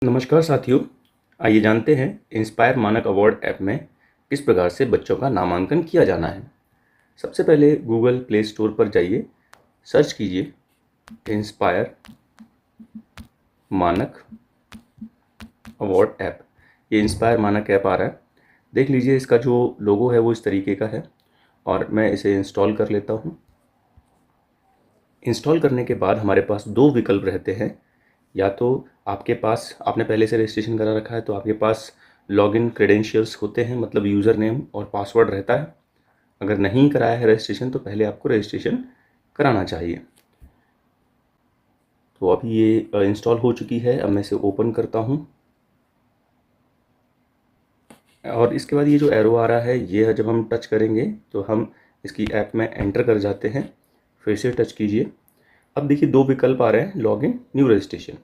नमस्कार साथियों, आइए जानते हैं इंस्पायर मानक अवार्ड ऐप में किस प्रकार से बच्चों का नामांकन किया जाना है। सबसे पहले गूगल प्ले स्टोर पर जाइए, सर्च कीजिए इंस्पायर मानक अवार्ड ऐप। ये इंस्पायर मानक ऐप आ रहा है, देख लीजिए। इसका जो लोगो है वो इस तरीके का है और मैं इसे इंस्टॉल कर लेता हूँ। इंस्टॉल करने के बाद हमारे पास दो विकल्प रहते हैं। या तो आपके पास आपने पहले से रजिस्ट्रेशन करा रखा है तो आपके पास लॉगिन क्रेडेंशियल्स होते हैं, मतलब यूज़र नेम और पासवर्ड रहता है। अगर नहीं कराया है रजिस्ट्रेशन तो पहले आपको रजिस्ट्रेशन कराना चाहिए। तो अभी ये इंस्टॉल हो चुकी है। अब मैं इसे ओपन करता हूँ और इसके बाद ये जो एरो आ रहा है ये जब हम टच करेंगे तो हम इसकी ऐप में एंटर कर जाते हैं। फिर से टच कीजिए। अब देखिए दो विकल्प आ रहे हैं, लॉगिन, न्यू रजिस्ट्रेशन।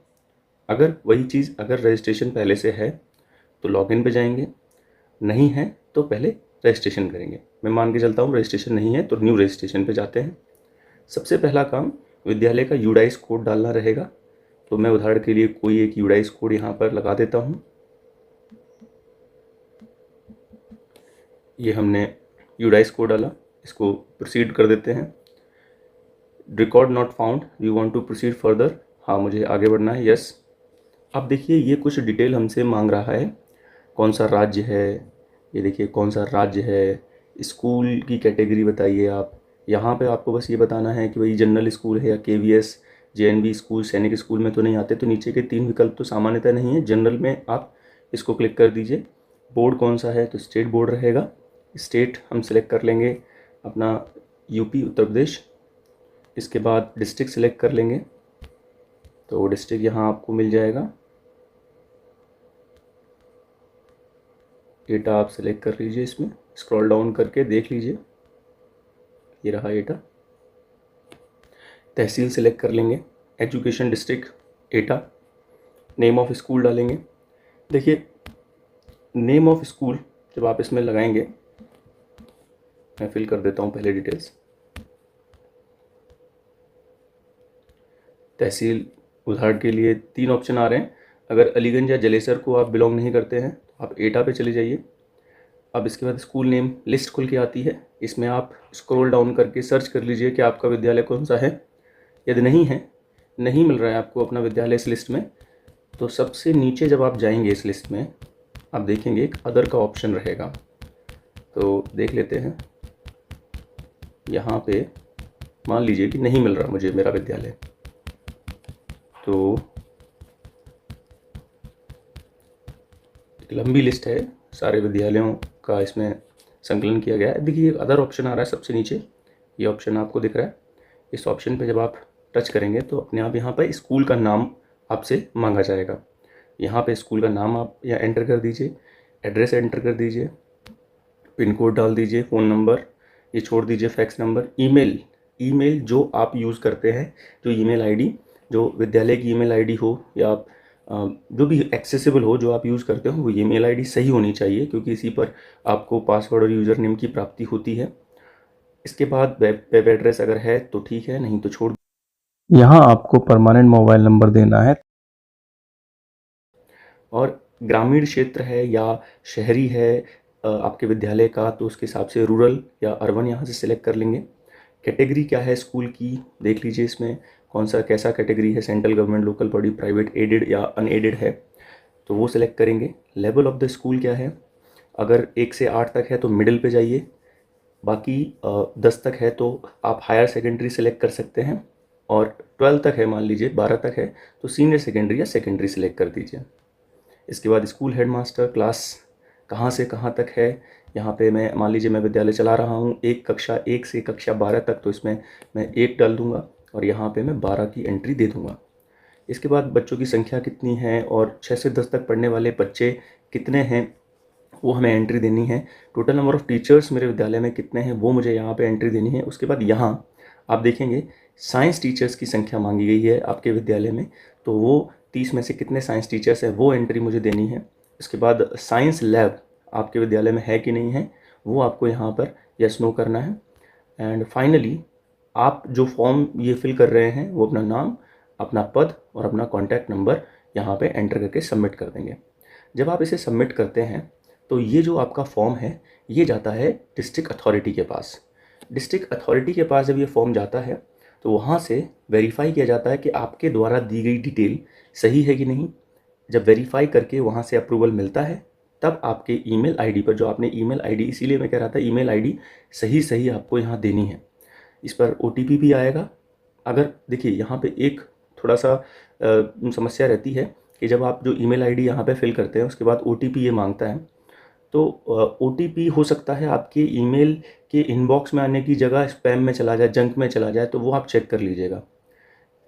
अगर वही चीज़ अगर रजिस्ट्रेशन पहले से है तो लॉगिन पे जाएंगे, नहीं है तो पहले रजिस्ट्रेशन करेंगे। मैं मान के चलता हूँ रजिस्ट्रेशन नहीं है तो न्यू रजिस्ट्रेशन पे जाते हैं। सबसे पहला काम विद्यालय का यूडाइस कोड डालना रहेगा। तो मैं उदाहरण के लिए कोई एक यूडाइस कोड यहाँ पर लगा देता हूँ। ये हमने यूडाइस कोड डाला, इसको प्रोसीड कर देते हैं। Record not found, we want to proceed further. हाँ, मुझे आगे बढ़ना है, यस। अब देखिए ये कुछ डिटेल हमसे मांग रहा है। कौन सा राज्य है, ये देखिए कौन सा राज्य है, स्कूल की कैटेगरी बताइए आप। यहाँ पे आपको बस ये बताना है कि भाई जनरल स्कूल है या केवीएस, जेएनवी स्कूल, सैनिक स्कूल में तो नहीं आते। तो नीचे के तीन विकल्प तो सामान्यतः नहीं है, जनरल में आप इसको क्लिक कर दीजिए। बोर्ड कौन सा है तो स्टेट बोर्ड रहेगा। स्टेट हम सेलेक्ट कर लेंगे अपना यूपी, उत्तर प्रदेश। इसके बाद डिस्ट्रिक्ट सेलेक्ट कर लेंगे तो डिस्ट्रिक्ट यहाँ आपको मिल जाएगा। एटा आप सेलेक्ट कर लीजिए, इसमें स्क्रॉल डाउन करके देख लीजिए, ये रहा एटा। तहसील सेलेक्ट कर लेंगे, education district Etah. Name of school डालेंगे। देखिए नेम ऑफ स्कूल जब आप इसमें लगाएंगे, मैं फिल कर देता हूँ पहले डिटेल्स। तहसील, उदाहरण के लिए तीन ऑप्शन आ रहे हैं। अगर अलीगंज या जलेसर को आप बिलोंग नहीं करते हैं तो आप एटा पे चले जाइए। अब इसके बाद स्कूल नेम लिस्ट खुल के आती है, इसमें आप स्क्रॉल डाउन करके सर्च कर लीजिए कि आपका विद्यालय कौन सा है। यदि नहीं है, नहीं मिल रहा है आपको अपना विद्यालय इस लिस्ट में, तो सबसे नीचे जब आप जाएंगे इस लिस्ट में आप देखेंगे एक अदर का ऑप्शन रहेगा। तो देख लेते हैं, यहाँ पे मान लीजिए कि नहीं मिल रहा मुझे मेरा विद्यालय, तो एक लंबी लिस्ट है सारे विद्यालयों का, इसमें संकलन किया गया है। देखिए अदर ऑप्शन आ रहा है सबसे नीचे, ये ऑप्शन आपको दिख रहा है। इस ऑप्शन पे जब आप टच करेंगे तो अपने आप यहाँ पर स्कूल का नाम आपसे मांगा जाएगा। यहाँ पे स्कूल का नाम आप यहाँ एंटर कर दीजिए, एड्रेस एंटर कर दीजिए, पिन कोड डाल दीजिए, फ़ोन नंबर ये छोड़ दीजिए, फैक्स नंबर, ईमेल। ईमेल जो आप यूज़ करते हैं, जो ईमेल आईडी, जो विद्यालय की ईमेल आईडी हो या जो भी एक्सेसिबल हो, जो आप यूज़ करते हो, वो ईमेल आईडी सही होनी चाहिए क्योंकि इसी पर आपको पासवर्ड और यूज़र नेम की प्राप्ति होती है। इसके बाद वेब एड्रेस अगर है तो ठीक है, नहीं तो छोड़। यहाँ आपको परमानेंट मोबाइल नंबर देना है। और ग्रामीण क्षेत्र है या शहरी है आपके विद्यालय का, तो उसके हिसाब से रूरल या अर्बन यहाँ से सिलेक्ट कर लेंगे। कैटेगरी क्या है स्कूल की देख लीजिए, इसमें कौन सा कैसा कैटेगरी है, central government, local body, private, aided या अनएडेड है, तो वो सिलेक्ट करेंगे। लेवल ऑफ द स्कूल क्या है, अगर 1 से 8 तक है तो मिडिल पे जाइए, बाकी 10 तक है तो आप हायर सेकेंडरी सेलेक्ट कर सकते हैं, और 12 तक है, मान लीजिए 12 तक है तो सीनियर सेकेंडरी या सेकेंडरी सेलेक्ट कर दीजिए। इसके बाद स्कूल हेडमास्टर क्लास कहाँ से कहाँ तक है, यहाँ पे मैं मान लीजिए मैं विद्यालय चला रहा हूँ कक्षा 1 से कक्षा 12 तक, तो इसमें मैं 1 डाल दूँगा और यहाँ पे मैं 12 की एंट्री दे दूँगा। इसके बाद बच्चों की संख्या कितनी है और 6 से 10 तक पढ़ने वाले बच्चे कितने हैं वो हमें एंट्री देनी है। टोटल नंबर ऑफ़ टीचर्स मेरे विद्यालय में कितने हैं वो मुझे यहाँ पे एंट्री देनी है। उसके बाद यहाँ आप देखेंगे साइंस टीचर्स की संख्या मांगी गई है आपके विद्यालय में, तो वो 30 में से कितने साइंस टीचर्स हैं वो एंट्री मुझे देनी है। इसके बाद साइंस लैब आपके विद्यालय में है कि नहीं है वो आपको यहाँ पर यस नो करना है। एंड फाइनली आप जो फॉर्म ये फिल कर रहे हैं वो अपना नाम, अपना पद और अपना कॉन्टैक्ट नंबर यहाँ पे एंटर करके सबमिट कर देंगे। जब आप इसे सबमिट करते हैं तो ये जो आपका फॉर्म है ये जाता है डिस्ट्रिक्ट अथॉरिटी के पास। डिस्ट्रिक्ट अथॉरिटी के पास जब ये फॉर्म जाता है तो वहाँ से वेरीफाई किया जाता है कि आपके द्वारा दी गई डिटेल सही है कि नहीं। जब वेरीफाई करके वहाँ से अप्रूवल मिलता है तब आपके ईमेल आईडी पर, जो आपने ईमेल आईडी, इसीलिए मैं कह रहा था ईमेल आईडी सही सही आपको यहाँ देनी है। इस पर ओटीपी भी आएगा। अगर देखिए यहाँ पे एक थोड़ा सा समस्या रहती है कि जब आप जो ईमेल आईडी यहाँ पे फिल करते हैं उसके बाद ओटीपी ये मांगता है, तो ओटीपी हो सकता है आपके ईमेल के इनबॉक्स में आने की जगह स्पैम में चला जाए, जंक में चला जाए, तो वो आप चेक कर लीजिएगा।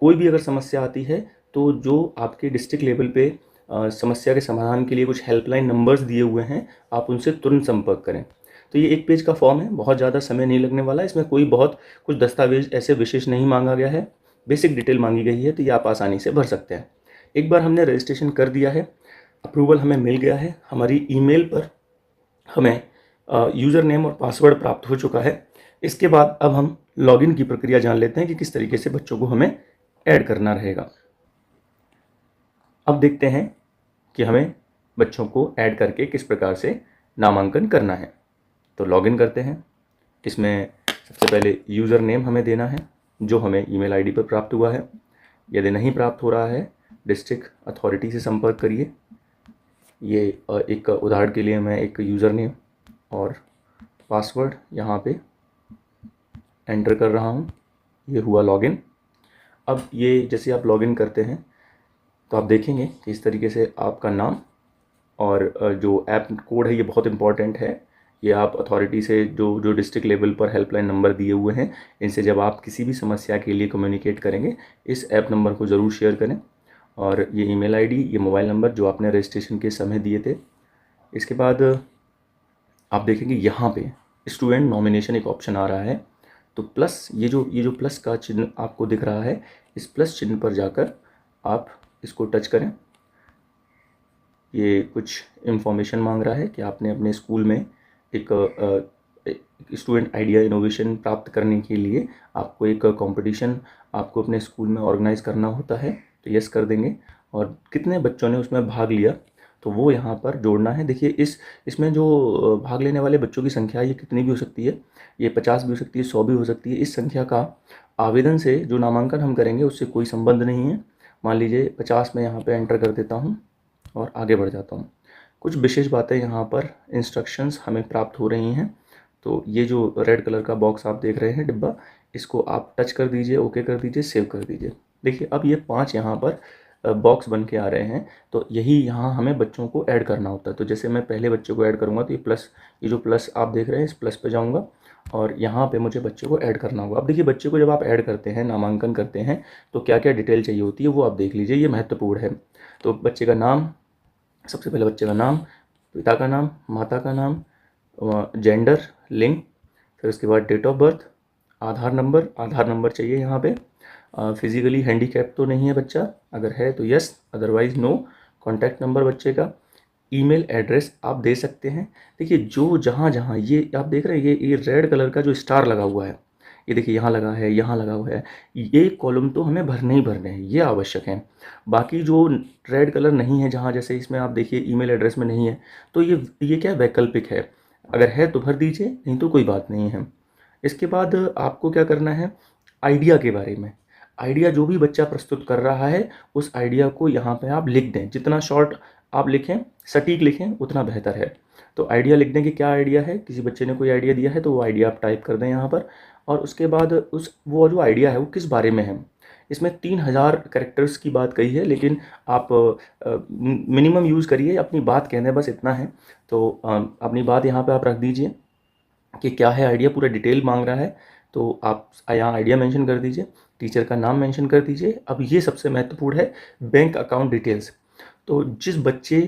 कोई भी अगर समस्या आती है तो जो आपके डिस्ट्रिक्ट लेवल पे समस्या के समाधान के लिए कुछ हेल्पलाइन नंबर्स दिए हुए हैं, आप उनसे तुरंत संपर्क करें। तो ये एक पेज का फॉर्म है, बहुत ज़्यादा समय नहीं लगने वाला है। इसमें कोई बहुत कुछ दस्तावेज ऐसे विशेष नहीं मांगा गया है, बेसिक डिटेल मांगी गई है, तो ये आप आसानी से भर सकते हैं। एक बार हमने रजिस्ट्रेशन कर दिया है, अप्रूवल हमें मिल गया है, हमारी ईमेल पर हमें यूज़र नेम और पासवर्ड प्राप्त हो चुका है। इसके बाद अब हम लॉगिन की प्रक्रिया जान लेते हैं कि किस तरीके से बच्चों को हमें ऐड करना रहेगा। अब देखते हैं कि हमें बच्चों को ऐड करके किस प्रकार से नामांकन करना है। तो लॉगिन करते हैं। इसमें सबसे पहले यूज़र नेम हमें देना है जो हमें ईमेल आईडी पर प्राप्त हुआ है। यदि नहीं प्राप्त हो रहा है, डिस्ट्रिक्ट अथॉरिटी से संपर्क करिए। ये एक उदाहरण के लिए मैं एक यूज़र नेम और पासवर्ड यहाँ पे एंटर कर रहा हूँ। ये हुआ लॉगिन। अब ये जैसे आप लॉगिन करते हैं तो आप देखेंगे कि इस तरीके से आपका नाम और जो ऐप कोड है ये बहुत इंपॉर्टेंट है। ये आप अथॉरिटी से जो डिस्ट्रिक्ट लेवल पर हेल्पलाइन नंबर दिए हुए हैं, इनसे जब आप किसी भी समस्या के लिए कम्युनिकेट करेंगे इस ऐप नंबर को ज़रूर शेयर करें। और ये ईमेल आईडी, ये मोबाइल नंबर जो आपने रजिस्ट्रेशन के समय दिए थे। इसके बाद आप देखेंगे यहाँ पे स्टूडेंट नॉमिनेशन एक ऑप्शन आ रहा है। तो प्लस ये जो प्लस का चिन्ह आपको दिख रहा है, इस प्लस चिन्ह पर जाकर आप इसको टच करें। ये कुछ इन्फॉर्मेशन मांग रहा है कि आपने अपने स्कूल में एक स्टूडेंट आइडिया इनोवेशन प्राप्त करने के लिए आपको एक कंपटीशन आपको अपने स्कूल में ऑर्गेनाइज़ करना होता है, तो यस कर देंगे। और कितने बच्चों ने उसमें भाग लिया तो वो यहाँ पर जोड़ना है। देखिए इसमें जो भाग लेने वाले बच्चों की संख्या ये कितनी भी हो सकती है, ये 50 भी हो सकती है, 100 भी हो सकती है। इस संख्या का आवेदन से जो नामांकन हम करेंगे उससे कोई संबंध नहीं है। मान लीजिए 50 में यहाँ पे एंटर कर देता हूँ और आगे बढ़ जाता हूँ। कुछ विशेष बातें यहाँ पर इंस्ट्रक्शंस हमें प्राप्त हो रही हैं। तो ये जो रेड कलर का बॉक्स आप देख रहे हैं डिब्बा, इसको आप टच कर दीजिए, ओके कर दीजिए, सेव कर दीजिए। देखिए अब ये 5 यहाँ पर बॉक्स बन के आ रहे हैं। तो यही यहाँ हमें बच्चों को ऐड करना होता है। तो जैसे मैं पहले बच्चे को ऐड करूँगा तो ये जो प्लस आप देख रहे हैं, इस प्लस पे जाऊँगा और यहाँ पे मुझे बच्चे को ऐड करना होगा। अब देखिए बच्चे को जब आप ऐड करते हैं, नामांकन करते हैं, तो क्या क्या डिटेल चाहिए होती है वो आप देख लीजिए, ये महत्वपूर्ण है। तो बच्चे का नाम, सबसे पहले बच्चे का नाम, पिता का नाम, माता का नाम, जेंडर, लिंग, फिर उसके बाद date of birth, Aadhaar number चाहिए यहाँ पे। फिज़िकली हैंडीकैप तो नहीं है बच्चा, अगर है तो yes, otherwise no. Contact number बच्चे का, ईमेल एड्रेस आप दे सकते हैं। देखिए जो जहाँ जहाँ ये आप देख रहे हैं, ये रेड कलर का जो स्टार लगा हुआ है, ये देखिए यहाँ लगा है, यहाँ लगा हुआ है, ये कॉलम तो हमें भरने ही भरने हैं, ये आवश्यक है। बाकी जो रेड कलर नहीं है, जहाँ जैसे इसमें आप देखिए ईमेल एड्रेस में नहीं है, तो ये क्या वैकल्पिक है, अगर है तो भर दीजिए, नहीं तो कोई बात नहीं है। इसके बाद आपको क्या करना है, आइडिया के बारे में। आइडिया जो भी बच्चा प्रस्तुत कर रहा है उस आइडिया को यहाँ पे आप लिख दें। जितना शॉर्ट आप लिखें, सटीक लिखें, उतना बेहतर है। तो आइडिया लिख दें कि क्या आइडिया है। किसी बच्चे ने कोई आइडिया दिया है तो वो आइडिया आप टाइप कर दें यहाँ पर। और उसके बाद वो जो आइडिया है वो किस बारे में है। इसमें 3000 कैरेक्टर्स की बात कही है, लेकिन आप मिनिमम यूज़ करिए, अपनी बात कहने बस इतना है। तो अपनी बात यहाँ पे आप रख दीजिए कि क्या है आइडिया, पूरा डिटेल मांग रहा है तो आप यहाँ आइडिया मेंशन कर दीजिए, टीचर का नाम मेंशन कर दीजिए। अब ये सबसे महत्वपूर्ण है, बैंक अकाउंट डिटेल्स। तो जिस बच्चे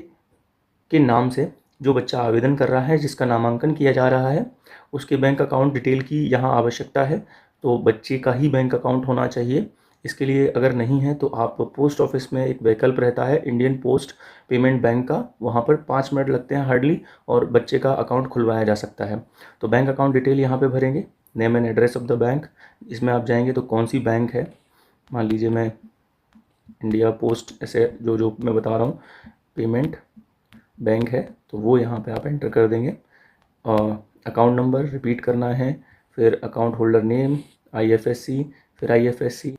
के नाम से जो बच्चा आवेदन कर रहा है, जिसका नामांकन किया जा रहा है, उसके बैंक अकाउंट डिटेल की यहाँ आवश्यकता है। तो बच्चे का ही बैंक अकाउंट होना चाहिए। इसके लिए अगर नहीं है तो आप पोस्ट ऑफिस में एक विकल्प रहता है इंडियन पोस्ट पेमेंट बैंक का, वहाँ पर 5 मिनट लगते हैं हार्डली, और बच्चे का अकाउंट खुलवाया जा सकता है। तो बैंक अकाउंट डिटेल यहाँ पे भरेंगे, name and address of the bank. इसमें आप जाएंगे तो कौन सी बैंक है, मान लीजिए मैं इंडिया पोस्ट, ऐसे जो जो मैं बता रहा हूँ, पेमेंट बैंक है तो वो यहाँ पे आप एंटर कर देंगे। अकाउंट नंबर रिपीट करना है, फिर अकाउंट होल्डर नेम, आईएफएससी, फिर आईएफएससी।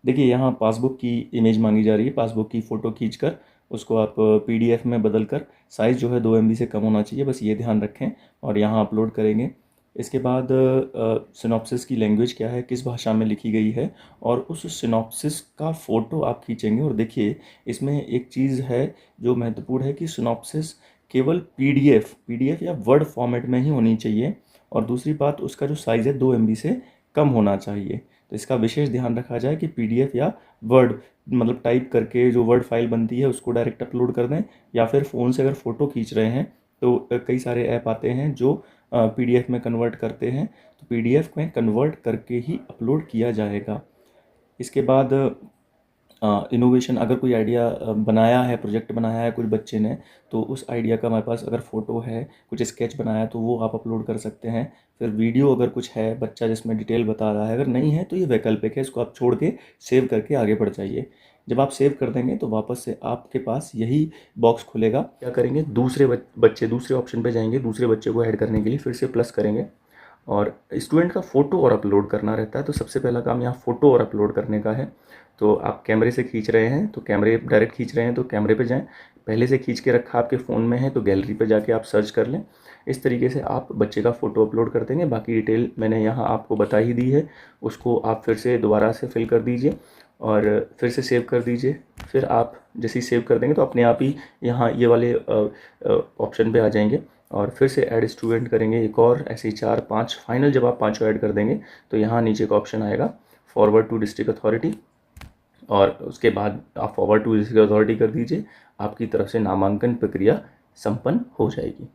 देखिए यहाँ पासबुक की इमेज मांगी जा रही है, पासबुक की फ़ोटो खींचकर उसको आप पीडीएफ में बदल कर, साइज़ जो है 2 MB से कम होना चाहिए, बस ये ध्यान रखें, और यहाँ अपलोड करेंगे। इसके बाद सिनॉप्सिस की लैंग्वेज क्या है, किस भाषा में लिखी गई है, और उस सिनॉप्सिस का फ़ोटो आप खींचेंगे। और देखिए इसमें एक चीज़ है जो महत्वपूर्ण है कि सिनॉप्सिस केवल पीडीएफ या वर्ड फॉर्मेट में ही होनी चाहिए, और दूसरी बात उसका जो साइज़ है 2 MB से कम होना चाहिए। तो इसका विशेष ध्यान रखा जाए कि पीडीएफ या वर्ड, मतलब टाइप करके जो वर्ड फाइल बनती है उसको डायरेक्ट अपलोड कर दें, या फिर फ़ोन से अगर फ़ोटो खींच रहे हैं तो कई सारे ऐप आते हैं जो पीडीएफ में कन्वर्ट करते हैं, तो पीडीएफ में कन्वर्ट करके ही अपलोड किया जाएगा। इसके बाद इनोवेशन, अगर कोई आइडिया बनाया है, प्रोजेक्ट बनाया है कुछ बच्चे ने, तो उस आइडिया का हमारे पास अगर फ़ोटो है, कुछ स्केच बनाया है, तो वो आप अपलोड कर सकते हैं। फिर वीडियो अगर कुछ है बच्चा जिसमें डिटेल बता रहा है, अगर नहीं है तो ये वैकल्पिक है, इसको आप छोड़ के सेव करके आगे बढ़ जाइए। जब आप सेव कर देंगे तो वापस से आपके पास यही बॉक्स खुलेगा। क्या करेंगे, दूसरे बच्चे दूसरे ऑप्शन पे जाएंगे, दूसरे बच्चे को ऐड करने के लिए फिर से प्लस करेंगे, और स्टूडेंट का फ़ोटो और अपलोड करना रहता है। तो सबसे पहला काम यहाँ फ़ोटो और अपलोड करने का है। तो आप कैमरे से खींच रहे हैं तो कैमरे डायरेक्ट खींच रहे हैं तो कैमरे पे जाएं, पहले से खींच के रखा आपके फ़ोन में है तो गैलरी पे जाके आप सर्च कर लें। इस तरीके से आप बच्चे का फ़ोटो अपलोड कर देंगे। बाकी डिटेल मैंने यहाँ आपको बता ही दी है, उसको आप फिर से दोबारा से फिल कर दीजिए और फिर से सेव कर दीजिए। फिर आप जैसे ही सेव कर देंगे तो अपने आप ही यहाँ ये वाले ऑप्शन पे आ जाएंगे, और फिर से ऐड स्टूडेंट करेंगे एक और, ऐसे ही 4-5 फाइनल। जब आप पाँचों ऐड कर देंगे तो यहाँ नीचे का ऑप्शन आएगा फॉरवर्ड टू डिस्ट्रिक्ट अथॉरिटी, और उसके बाद आप फॉरवर्ड टू डिस्ट्रिक्ट अथॉरिटी कर दीजिए। आपकी तरफ से नामांकन प्रक्रिया संपन्न हो जाएगी।